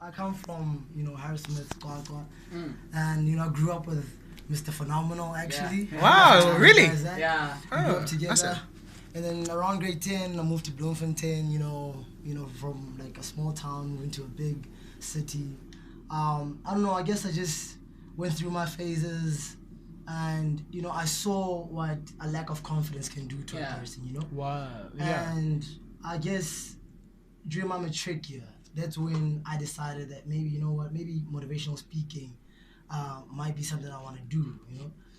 I come from, Harrismith, Kwakwa, and, I grew up with Mr. Phenomenal, actually. Yeah. Wow, really? Yeah. We grew up together. Awesome. And then around grade 10, I moved to Bloemfontein, from like a small town, moving to a big city. I don't know, I guess I just went through my phases, and, I saw what a lack of confidence can do to a person, Wow. Yeah. And I guess during my matric year, that's when I decided that maybe, maybe motivational speaking might be something I want to do,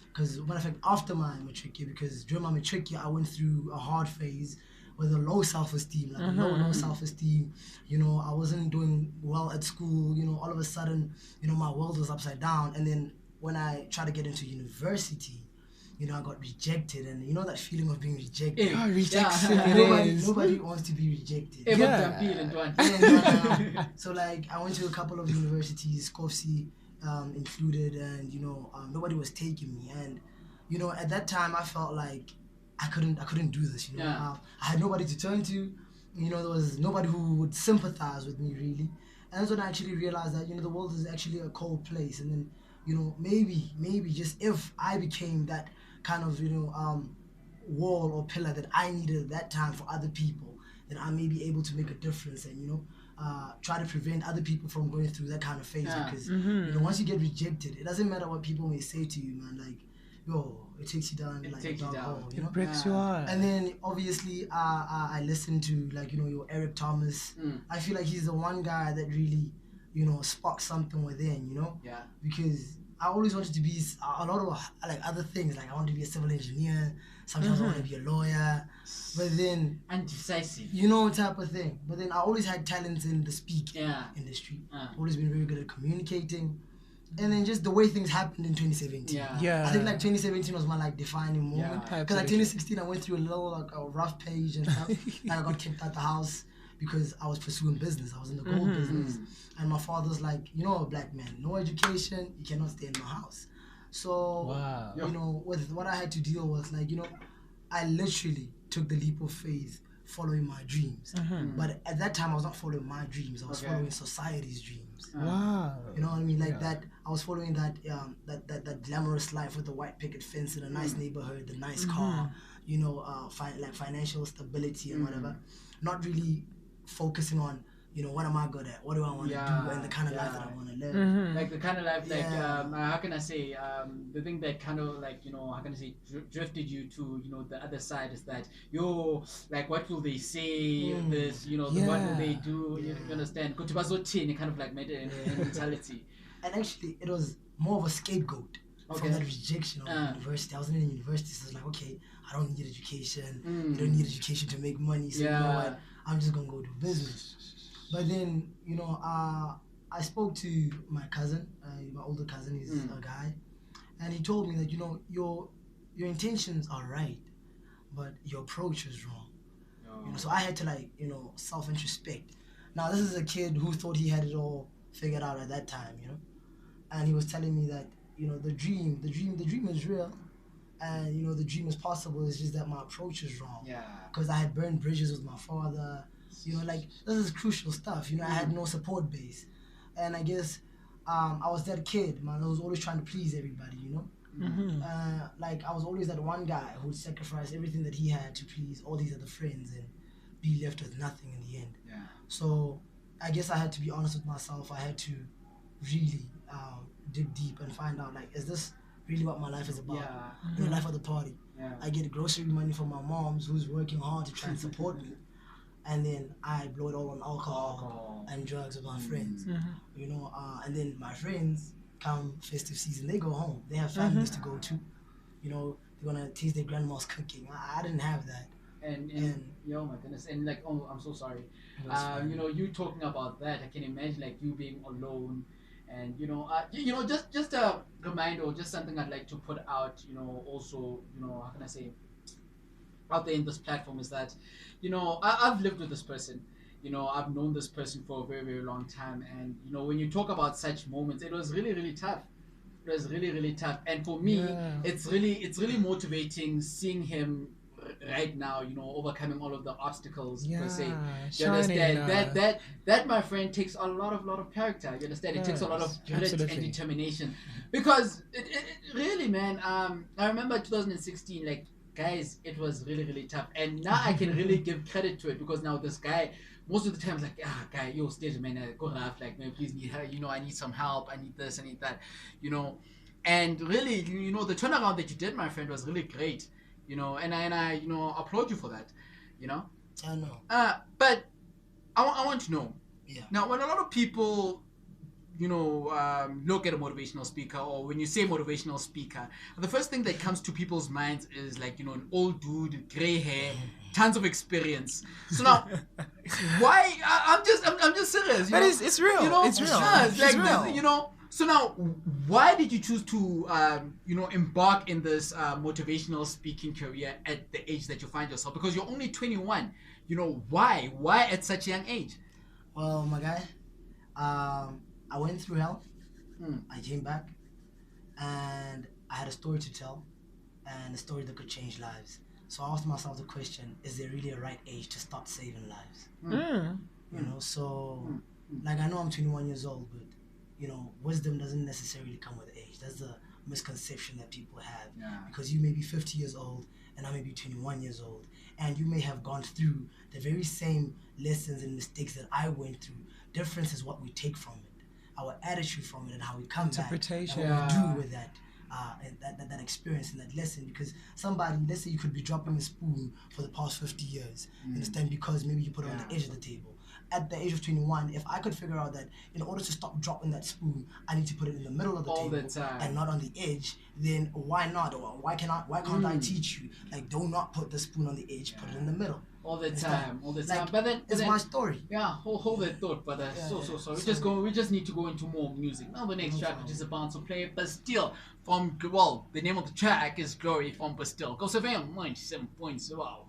Because, matter of fact, after my matric year, because during my matric year, I went through a hard phase with a low self-esteem, like low self-esteem. I wasn't doing well at school. All of a sudden, my world was upside down. And then when I tried to get into university, I got rejected, and that feeling of being rejected. Rejection. Nobody wants to be rejected. So like I went to a couple of universities, COFC included, and nobody was taking me, and at that time I felt like I couldn't do this. I had nobody to turn to. There was nobody who would sympathize with me really, and that's when I actually realized that the world is actually a cold place, and then maybe just if I became that kind of wall or pillar that I needed at that time for other people, then I may be able to make a difference and try to prevent other people from going through that kind of phase. Because once you get rejected, it doesn't matter what people may say to you, man. Like, it takes you down like a dark hole, It breaks your heart. And then obviously I listened to your Eric Thomas. I feel like he's the one guy that really sparked something within, because I always wanted to be a lot of like other things. Like I wanted to be a civil engineer. Sometimes I want to be a lawyer, but then undecisive, type of thing. But then I always had talents in the speaking industry. Always been very good at communicating, and then just the way things happened in 2017. I think like 2017 was my like defining moment. Because like 2016 I went through a little like a rough page and stuff. Like I got kicked out the house because I was pursuing business. I was in the gold business, and my father's like, a black man, no education, you cannot stay in my house. So, with what I had to deal with, like, I literally took the leap of faith following my dreams. But at that time, I was not following my dreams. I was following society's dreams. Wow. You know what I mean? Like that, I was following that glamorous life with the white picket fence in a nice neighborhood, the nice car, like financial stability and whatever. Not really focusing on what am I good at? What do I want to do? And the kind of life that I want to live. Like the kind of life, like how can I say? The thing that kind of like how can I say drifted you to the other side is that like what will they say? This what will they do? You understand? Go to Bazotin, kind of like mentality. And actually, it was more of a scapegoat from that rejection of university. I wasn't in university, so it's like, okay, I don't need education. You don't need education to make money. So you know what? I'm just gonna go do business. But then, I spoke to my cousin, my older cousin. He's a guy, and he told me that your intentions are right, but your approach is wrong. So I had to like self-introspect. Now this is a kid who thought he had it all figured out at that time, and he was telling me that the dream is real, and the dream is possible. It's just that my approach is wrong. Because I had burned bridges with my father. Like this is crucial stuff. I had no support base, and I guess I was that kid, man. I was always trying to please everybody. Like I was always that one guy who would sacrifice everything that he had to please all these other friends and be left with nothing in the end. So I guess I had to be honest with myself. I had to really dig deep and find out, like, is this really what my life is about? The life of the party. I get grocery money from my mom's, who's working hard to try and support me. And then I blow it all on alcohol and drugs with my friends, and then my friends come festive season, they go home. They have families to go to, they're gonna taste their grandma's cooking. I didn't have that. And oh my goodness, and like, oh, I'm so sorry. You talking about that, I can imagine like you being alone, and just a reminder, or just something I'd like to put out, also, how can I say, out there in this platform is that, I've lived with this person. I've known this person for a very, very long time, and when you talk about such moments, it was really, really tough. It was really, really tough, and for me, it's really motivating seeing him right now, you know, overcoming all of the obstacles per se. Yeah, You shining, understand that my friend takes a lot of character. You understand? It takes a lot of Yes, grit and absolutely. determination, because it really, man. I remember 2016, like, guys, it was really tough, and now I can really give credit to it, because now this guy, most of the time, like, guy, yo, stage man, go rough, like, man, please need help, you know, I need some help, I need this, I need that, you know, and really, you know, the turnaround that you did, my friend, was really great, you know, and I you know, applaud you for that, you know. I know. But I want to know, Yeah. now, when a lot of people, you know, look at a motivational speaker, or when you say motivational speaker, the first thing that comes to people's minds is, like, you know, an old dude, gray hair, tons of experience. So now, why? I'm just serious. You But know? it's real. You know, It's real. yeah, It's like real. this, you know. So now, why did you choose to, you know, embark in this motivational speaking career at the age that you find yourself? Because you're only 21. You know, why? Why at such a young age? Well, my guy, I went through hell. I came back, and I had a story to tell, and a story that could change lives. So I asked myself the question: is there really a right age to start saving lives? You know, so like, I know I'm 21 years old, but you know, wisdom doesn't necessarily come with age. That's the misconception that people have. Yeah. Because you may be 50 years old and I may be 21 years old, and you may have gone through the very same lessons and mistakes that I went through. Difference is what we take from it, our attitude from it, and how we come back, and Interpretation. what we do with that. And that experience and that lesson, because somebody, let's say you could be dropping a spoon for the past 50 years, understand, because maybe you put it on the edge of the table. At the age of 21, if I could figure out that in order to stop dropping that spoon, I need to put it in the middle of the All the table time. and not on the edge, then why not? Or why can't I teach you, like, do not put the spoon on the edge, put it in the middle. All the Understand? time, all the Like, time. But then, it's then my story. yeah, hold that thought, but so sorry. We just need to go into more music. Now the next track, which is about to play, but still from, well, the name of the track is Glory from Bastille. Go 7.7 points. Wow.